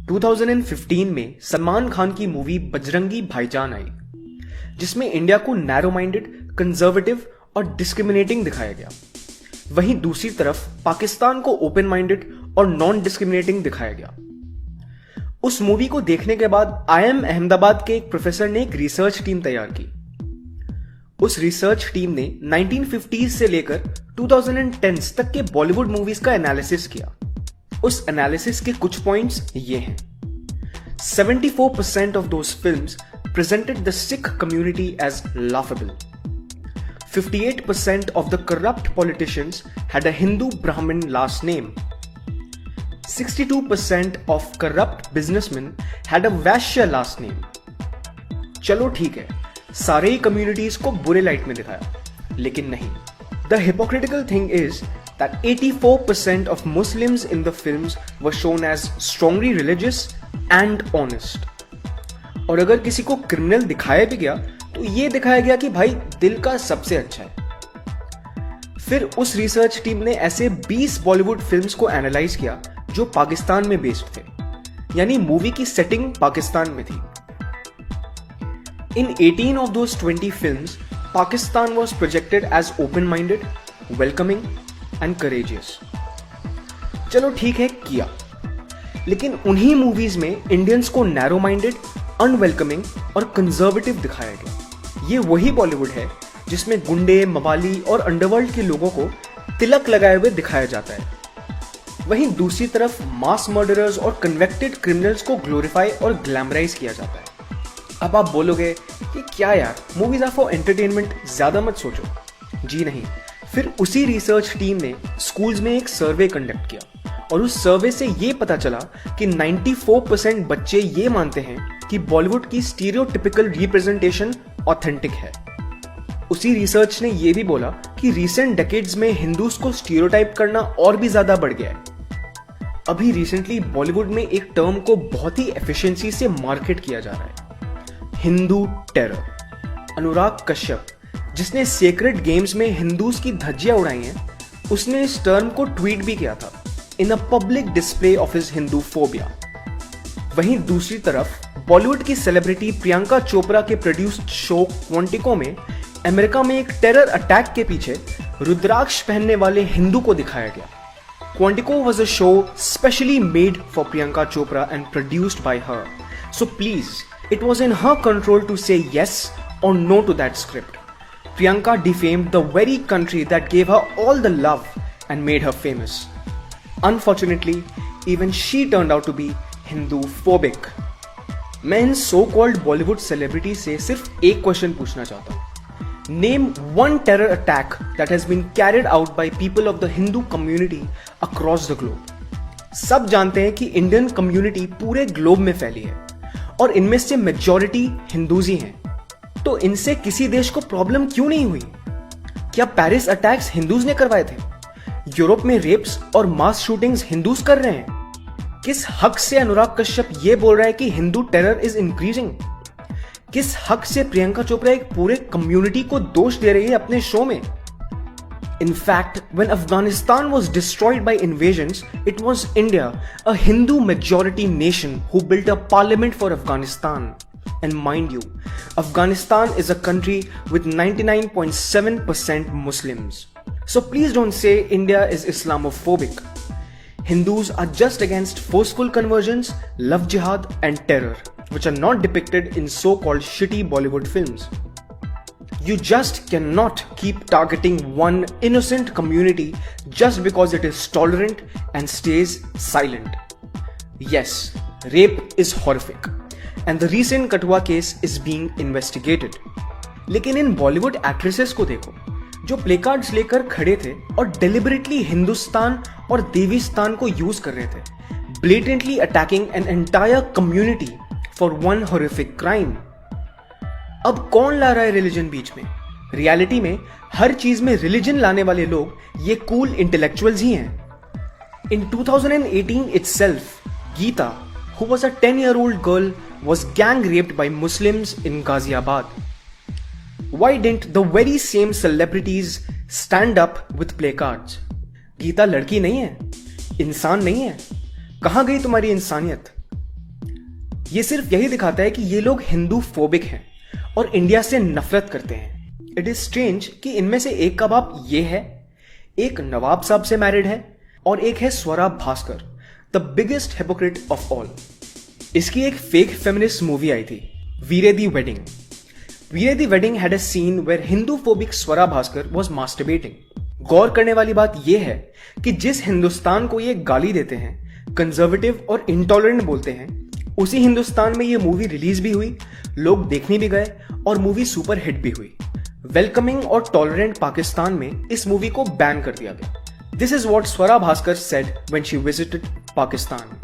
2015 में सलमान खान की मूवी बजरंगी भाईजान आई, जिसमें इंडिया को नैरो माइंडेड, कंजर्वेटिव और डिस्क्रिमिनेटिंग दिखाया गया। वहीं दूसरी तरफ पाकिस्तान को ओपन माइंडेड और नॉन डिस्क्रिमिनेटिंग दिखाया गया। उस मूवी को देखने के बाद IIM अहमदाबाद के एक प्रोफेसर ने एक रिसर्च टीम तैयार की। उस रिसर्च टीम ने 1950s से लेकर 2010s तक के बॉलीवुड मूवीज का एनालिसिस किया। उस एनालिसिस के कुछ पॉइंट्स ये हैं। 74% of those films presented the Sikh community as laughable. 58% of the corrupt politicians had a Hindu Brahmin last name. 62% of corrupt businessmen had a Vaishya last name. चलो ठीक है, सारे कम्युनिटीज को बुरे लाइट में दिखाया, लेकिन नहीं। The hypocritical thing is that 84% of Muslims in the films were shown as strongly religious and honest. और अगर किसी को क्रिमिनल दिखाया भी गया तो ये दिखाया गया कि भाई दिल का सबसे अच्छा है। फिर उस रिसर्च टीम ने ऐसे 20 बॉलीवुड फिल्म्स को एनालाइज किया जो पाकिस्तान में बेस्ड थे, यानी मूवी की सेटिंग पाकिस्तान में थी। In 18 of those 20 films, Pakistan was projected as open-minded, welcoming and courageous. चलो ठीक है, किया। लेकिन उन्हीं मूवीज में इंडियंस को नैरो माइंडेड, अनवेलकमिंग और कंजर्वेटिव दिखाया गया। ये वही बॉलीवुड है जिसमें गुंडे, मवाली और अंडरवर्ल्ड के लोगों को तिलक लगाए हुए दिखाया जाता है। वहीं दूसरी तरफ मास मर्डरर्स और कन्विक्टेड क्रिमिनल्स को ग्लोरीफाई और ग्लैमराइज किया जाता है। अब आप बोलोगे कि क्या यार, मूवीज आर फॉर एंटरटेनमेंट, ज्यादा मत सोचो। जी नहीं। फिर उसी रिसर्च टीम ने स्कूल्स में एक सर्वे कंडक्ट किया और उस सर्वे से ये पता चला कि 94% बच्चे ये मानते हैं कि बॉलीवुड की स्टीरियोटिपिकल रिप्रेजेंटेशन ऑथेंटिक है। उसी रिसर्च ने ये भी बोला कि रिसेंट डेकेड्स में हिंदूज को स्टीरियोटाइप करना और भी ज्यादा बढ़ गया है। अभी रिसेंटली बॉलीवुड में एक टर्म को बहुत ही एफिशिएंसी से मार्केट किया जा रहा है, हिंदू टेरर। अनुराग कश्यप, जिसने सेक्रेड गेम्स में हिंदूज की धज्जियां उड़ाई हैं, उसने इस टर्म को ट्वीट भी किया था in a public display of his Hindu phobia. वहीं दूसरी तरफ बॉलीवुड की सेलिब्रिटी प्रियंका चोपड़ा के प्रोड्यूस्ड शो क्वांटिको में अमेरिका में एक टेरर अटैक के पीछे रुद्राक्ष पहनने वाले हिंदू को दिखाया गया। Quantico was a show specially made for Priyanka Chopra and produced by her, so please it was in her control to say yes or no to that script. Priyanka defamed the very country that gave her all the love and made her famous. Unfortunately, even she turned out to be Hindu-phobic. मैं इन so-called Bollywood celebrities से सिर्फ एक question पूछना चाहता हूँ। Name one terror attack that has been carried out by people of the Hindu community across the globe. सब जानते हैं कि इंडियन कम्युनिटी पूरे ग्लोब में फैली है और इनमें से मेजॉरिटी हिंदूज ही हैं। तो इनसे किसी देश को प्रॉब्लम क्यों नहीं हुई? क्या पेरिस अटैक्स हिंदूज ने करवाए थे? यूरोप में रेप्स और मास शूटिंग्स हिंदूज कर रहे हैं? किस हक से अनुराग कश्यप ये बोल रहा है कि हिंदू टेरर इज इंक्रीजिंग? किस हक से प्रियंका चोपड़ा एक पूरे कम्युनिटी को दोष दे रही है अपने शो में? In fact, when Afghanistan was destroyed by invasions, it was India, a Hindu majority nation, who built a parliament for Afghanistan. And mind you, Afghanistan is a country with 99.7% Muslims. So please don't say India is Islamophobic. Hindus are just against forceful conversions, love jihad and terror, which are not depicted in so-called shitty Bollywood films. You just cannot keep targeting one innocent community just because it is tolerant and stays silent. Yes, rape is horrific and the recent Kathua case is being investigated. लेकिन इन Bollywood actresses को देखो जो play cards लेकर खड़े थे और deliberately Hindustan और देवीस्तान को यूज कर रहे थे, blatantly attacking an entire community for one horrific crime. अब कौन ला रहा है रिलीजन बीच में? रियलिटी में हर चीज में रिलीजन लाने वाले लोग ये कूल इंटेलेक्चुअल्स ही हैं। In 2018 itself, Geeta, who was a 10-year-old girl, was gang raped by Muslims in Ghaziabad. Why didn't the very same celebrities stand up with placards? Gita लड़की नहीं है, इंसान नहीं है। कहां गई तुम्हारी इंसानियत? ये सिर्फ यही दिखाता है कि ये लोग हिंदू फोबिक हैं और इंडिया से नफरत करते हैं। इट इज स्ट्रेंज कि इनमें से एक का बाप ये है, एक नवाब साहब से मैरिड है और एक है Swara Bhaskar, the biggest hypocrite of all. इसकी एक फेक फेमिनिस्ट मूवी आई थी, वीरे Di wedding. Veere Di wedding had a scene where Hindu phobic Swara Bhaskar was masturbating. गौर करने वाली बात यह है कि जिस हिंदुस्तान को ये गाली देते हैं, कंजर्वेटिव और इंटॉलरेंट बोलते हैं, उसी हिंदुस्तान में ये मूवी रिलीज भी हुई, लोग देखने भी गए और मूवी सुपर हिट भी हुई। वेलकमिंग और टॉलरेंट पाकिस्तान में इस मूवी को बैन कर दिया गया। This is what Swara Bhaskar said when she visited Pakistan.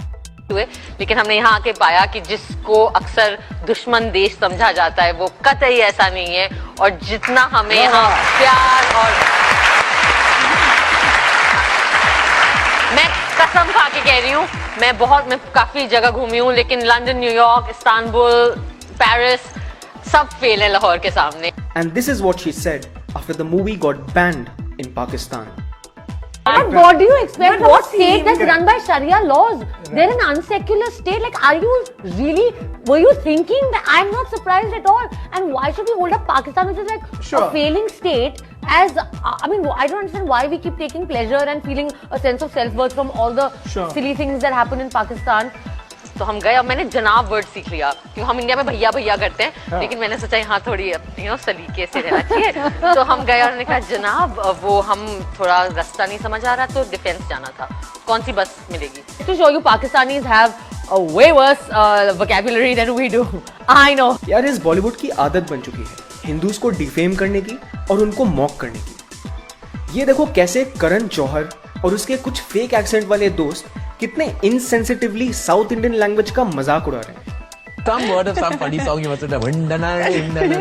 लेकिन हमने यहाँ आके पाया कि जिसको अक्सर दुश्मन देश समझा जाता है वो कतई ऐसा नहीं है, और जितना हमें यहाँ प्यार और मैं कसम खा के कह रही हूँ, मैं काफी जगह घूमी हूँ, लेकिन लंदन, न्यूयॉर्क, इस्तांबुल, पेरिस सब फेल है लाहौर के सामने। And this is what she said after the movie got banned in Pakistan. But what do you expect? What state that's run by Sharia laws? They're an unsecular state. Like, were you thinking that? I'm not surprised at all. And why should we hold up Pakistan, which is like a failing state, as, I mean, I don't understand why we keep taking pleasure and feeling a sense of self-worth from all the silly things that happen in Pakistan. तो हम गए और मैंने जनाब word सीख लिया, क्योंकि हम इंडिया में भैया भैया करते हैं, लेकिन मैंने सोचा यहाँ थोड़ी सलीके से रहना चाहिए। तो हम गए और उन्होंने कहा जनाब वो हम थोड़ा रास्ता नहीं समझ आ रहा, तो डिफेंस जाना था, कौन सी बस मिलेगी। To show you Pakistanis have a way worse vocabulary than we do. I know. यार इस बॉलीवुड की आदत बन चुकी है हिंदूज को डिफेम करने की और उनको मॉक करने की। ये देखो कैसे करण जौहर और उसके कुछ फेक एक्सेंट वाले दोस्त कितने इनसेंसिटिवली साउथ इंडियन लैंग्वेज का मजाक उड़ा रहे हैं। Some word of some funny song you must have done. Vindana,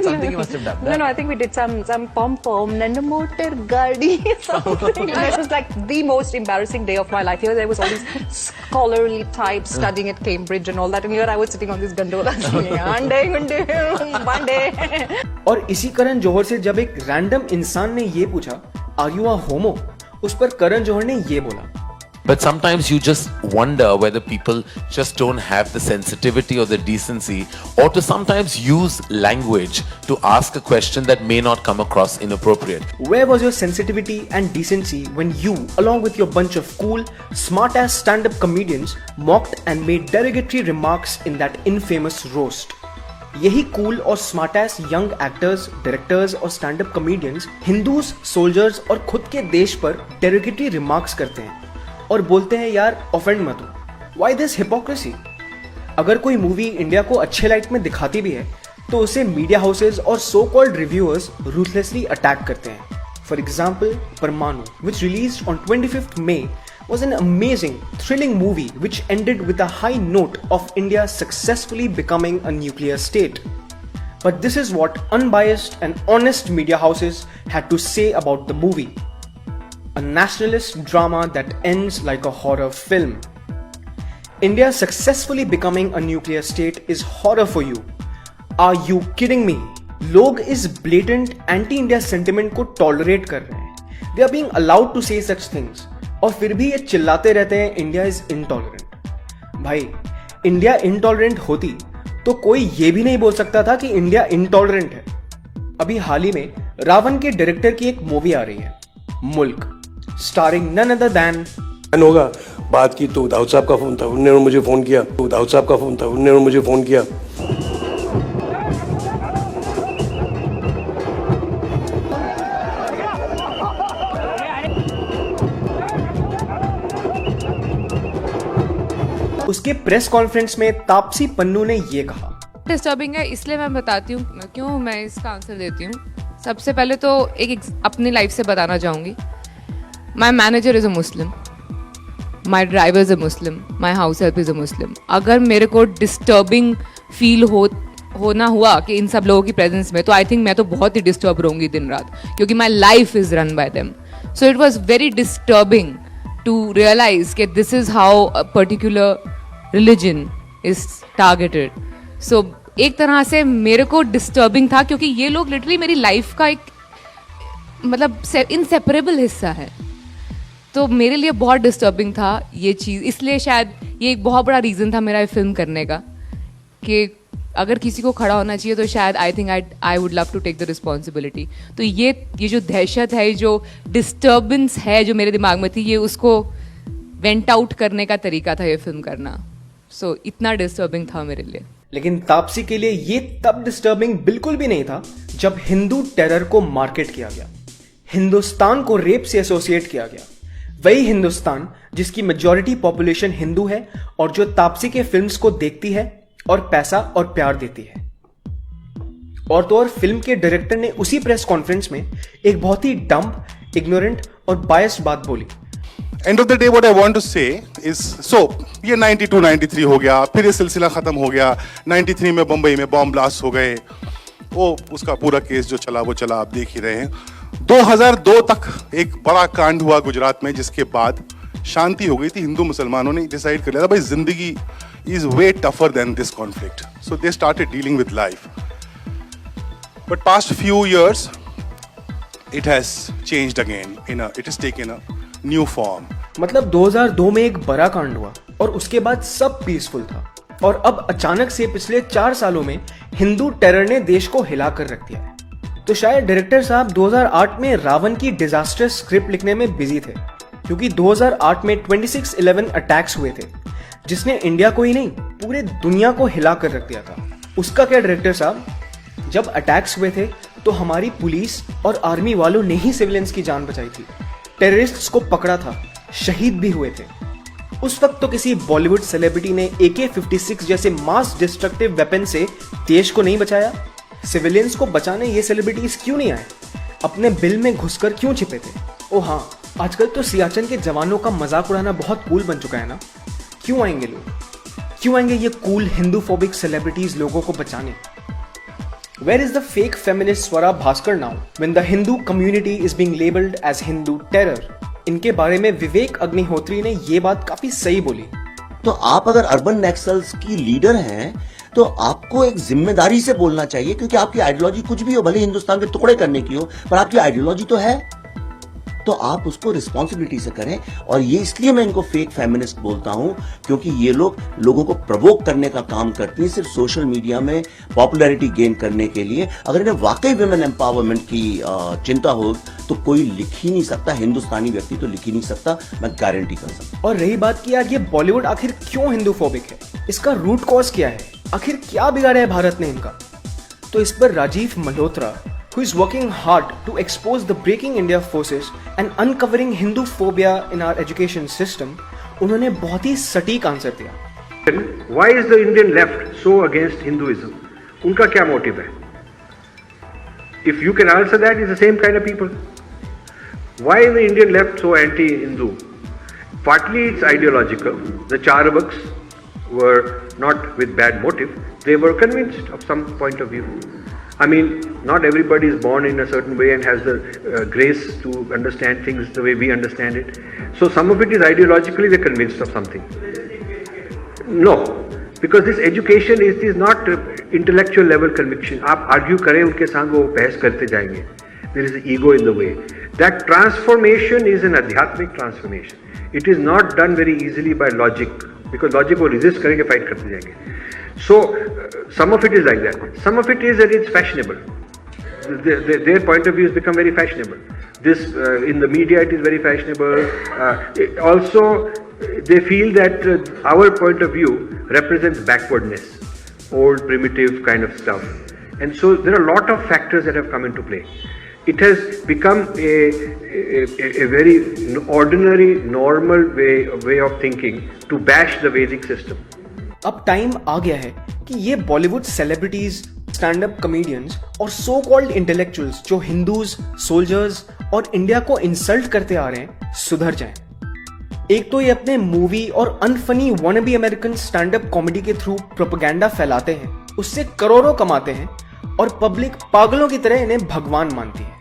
something you must have done. No, I think we did some pom-pom, nana motor gadi, something. This was like the most embarrassing day of my life. Here there was all these scholarly types studying at Cambridge and all that, and here I was sitting on this gondola singing, Monday. और इसी करण जौहर से जब एक random इंसान ने ये पूछा, are you अ होमो, उस पर करण जौहर ने ये बोला। But sometimes you just wonder whether people just don't have the sensitivity or the decency, or to sometimes use language to ask a question that may not come across inappropriate. Where was your sensitivity and decency when you, along with your bunch of cool, smart-ass stand-up comedians, mocked and made derogatory remarks in that infamous roast? यही cool और smart-S young actors, directors और stand up comedians Hindus, soldiers और खुद के देश पर derogatory remarks करते हैं और बोलते हैं यार ऑफेंड मत हो। Why this hypocrisy? अगर कोई मूवी इंडिया को अच्छे लाइट में दिखाती भी है तो उसे मीडिया हाउसेज और so called reviewers ruthlessly attack करते हैं। For example Parmanu, which released on 25th May, was an amazing, thrilling movie which ended with a high note of India successfully becoming a nuclear state. But this is what unbiased and honest media houses had to say about the movie. A nationalist drama that ends like a horror film. India successfully becoming a nuclear state is horror for you. Are you kidding me? लोग इस blatant anti-India sentiment को tolerate कर रहे हैं. They are being allowed to say such things. और फिर भी ये चिल्लाते रहते हैं इंडिया इज इंटॉलरेंट। भाई इंडिया इंटॉलरेंट होती तो कोई ये भी नहीं बोल सकता था कि इंडिया इंटॉलरेंट है। अभी हाल ही में रावण के डायरेक्टर की एक मूवी आ रही है, मुल्क, स्टारिंग नन अदर दैन होगा। बात की तो दाऊद साहब का फोन था, उन्होंने मुझे फोन किया। तो दाऊद साहब का फोन था, उन्होंने मुझे फोन किया। उसके प्रेस कॉन्फ्रेंस में तापसी पन्नू ने ये कहा। डिस्टर्बिंग है, इसलिए मैं बताती हूँ क्यों मैं इसका आंसर देती हूँ। सबसे पहले तो एक अपनी लाइफ से बताना चाहूँगी। My manager is a Muslim, my driver is a Muslim, my house help is a Muslim. अगर मेरे को डिस्टर्बिंग फील होना हुआ कि इन सब लोगों की प्रेजेंस में, तो आई थिंक मैं तो बहुत ही डिस्टर्ब रहूँगी दिन रात, क्योंकि my life is run by them. So it was very disturbing to realize that this is how a particular religion is targeted. So एक तरह से मेरे को disturbing था, क्योंकि ये लोग literally मेरी life का एक मतलब inseparable हिस्सा है। तो मेरे लिए बहुत disturbing था ये चीज़, इसलिए शायद ये एक बहुत बड़ा reason था मेरा फिल्म करने का, कि अगर किसी को खड़ा होना चाहिए तो शायद I think I would love to take the responsibility. तो ये जो दहशत है, जो डिस्टर्बेंस है जो मेरे दिमाग में थी, ये उसको वेंट आउट करने का तरीका था ये फिल्म करना. सो इतना डिस्टर्बिंग था मेरे लिए. लेकिन तापसी के लिए ये तब डिस्टर्बिंग बिल्कुल भी नहीं था जब हिंदू टेरर को मार्केट किया गया, हिंदुस्तान को रेप से एसोसिएट किया गया. वही हिंदुस्तान जिसकी मेजॉरिटी पॉपुलेशन हिंदू है और जो तापसी के फिल्म्स को देखती है और पैसा और प्यार देती है. और तो और फिल्म के डायरेक्टर ने उसी प्रेस कॉन्फ्रेंस में एक बहुत ही डम्प, इग्नोरेंट और बायस्ड बात बोली. End of the day what I want to say is so ये 92 93 हो गया, फिर ये सिलसिला खत्म हो गया. 93 में बंबई में बॉम्ब ब्लास्ट हो गए, वो उसका पूरा केस जो चला वो चला, आप देख ही रहे हैं. 2002 तक एक बड़ा कांड हुआ गुजरात में, जिसके बाद शांति हो गई थी. हिंदू मुसलमानों ने डिसाइड कर लिया था भाई जिंदगी is way tougher than this conflict. So they started dealing with life. But past few years, it has changed again. It has taken a new form. मतलब 2002 में एक बड़ा कांड हुआ और उसके बाद सब पीसफुल था. और अब अचानक से पिछले 4 सालों में हिंदू टेरर ने देश को हिला कर रख दिया है. तो शायद डायरेक्टर साहब 2008 में रावण की डिजास्टर स्क्रिप्ट लिखने में बिजी थे, क्योंकि 2008 में 26/11 अटैक्स हुए थे जिसने इंडिया को ही नहीं पूरे दुनिया को हिला कर रख दिया था. उसका क्या डायरेक्टर साहब, जब अटैक्स हुए थे तो हमारी पुलिस और आर्मी वालों ने ही सिविलियंस की जान बचाई थी, टेररिस्ट्स को पकड़ा था, शहीद भी हुए थे. उस वक्त तो किसी बॉलीवुड सेलिब्रिटी ने AK-56 जैसे मास डिस्ट्रक्टिव वेपन से देश को नहीं बचाया. सिविलियंस को बचाने ये सेलिब्रिटीज क्यों नहीं आए? अपने बिल में घुसकर क्यों छिपे थे? ओ हाँ, आजकल तो सियाचिन के जवानों का मजाक उड़ाना बहुत कूल बन चुका है ना. क्यों आएंगे लोग, क्यों आएंगे ये कूल हिंदूफोबिक सेलिब्रिटीज लोगों को बचाने? Where is the fake feminist Swara Bhaskar now when the Hindu community is being labeled as Hindu terror? इनके बारे में विवेक अग्निहोत्री ने ये बात काफी सही बोली. तो आप अगर अर्बन नक्सल्स की लीडर हैं तो आपको एक जिम्मेदारी से बोलना चाहिए, क्योंकि आपकी आइडियोलॉजी कुछ भी हो, भले हिंदुस्तान के टुकड़े करने की हो, पर आपकी आइडियोलॉजी तो है, तो आप उसको रिस्पॉन्सिबिलिटी से करें. और ये इसलिए मैं इनको फेक फेमिनिस्ट बोलता हूं क्योंकि ये लोग लोगों को प्रवोक करने का काम करती हैं सिर्फ सोशल मीडिया में पॉपुलैरिटी गेन करने के लिए. अगर इन्हें वाकई वुमेन एम्पावरमेंट की चिंता हो तो कोई लिख ही नहीं सकता, हिंदुस्तानी व्यक्ति तो लिख ही नहीं सकता, मैं गारंटी कर सकता. और रही बात कि यार ये बॉलीवुड आखिर क्यों हिंदूफोबिक है, इसका रूट कॉज क्या है, आखिर क्या बिगाड़ा है भारत ने इनका? तो इस पर Rajiv Malhotra, who is working hard to expose the breaking India forces and uncovering Hinduphobia in our education system, उन्होंने बहुत ही सटीक आंसर दिया. Why is the Indian left so against Hinduism? उनका क्या मोटिव है? If you can answer that, it's the same kind of people. Why is the Indian left so anti-Hindu? Partly it's ideological. The Charavaks were not with bad motive. They were convinced of some point of view. I mean, not everybody is born in a certain way and has the grace to understand things the way we understand it. So some of it is ideologically they're convinced of something. No, because this education is not intellectual level conviction. आप argue करें उनके साथ वो बहस करते जाएंगे. There is ego in the way. That transformation is an adhyatmic transformation. It is not done very easily by logic, because logic को resist करेंगे, fight करते जाएंगे. So some of it is like that. Some of it is that it's fashionable. Their point of view has become very fashionable. This in the media it is very fashionable. Also, they feel that our point of view represents backwardness, old primitive kind of stuff. And so there are a lot of factors that have come into play. It has become a very ordinary, normal way of thinking to bash the Vedic system. अब time आ गया है कि ये Bollywood celebrities, stand up comedians और so called intellectuals जो Hindus, soldiers और India को insult करते आ रहे हैं सुधर जाएं. एक तो ये अपने मूवी और unfunny wannabe American stand up comedy के थ्रू प्रोपेगेंडा फैलाते हैं, उससे करोड़ों कमाते हैं और पब्लिक पागलों की तरह इन्हें भगवान मानती है.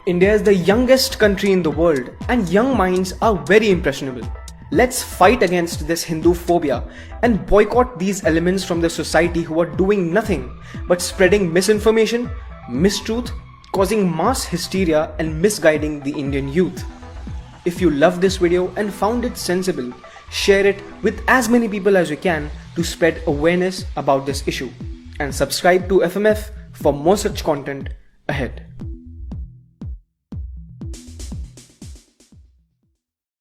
India is the youngest country in the world and young minds are very impressionable. Let's fight against this Hinduphobia and boycott these elements from the society who are doing nothing but spreading misinformation, mistruth, causing mass hysteria and misguiding the Indian youth. If you loved this video and found it sensible, share it with as many people as you can to spread awareness about this issue and subscribe to FMF for more such content ahead.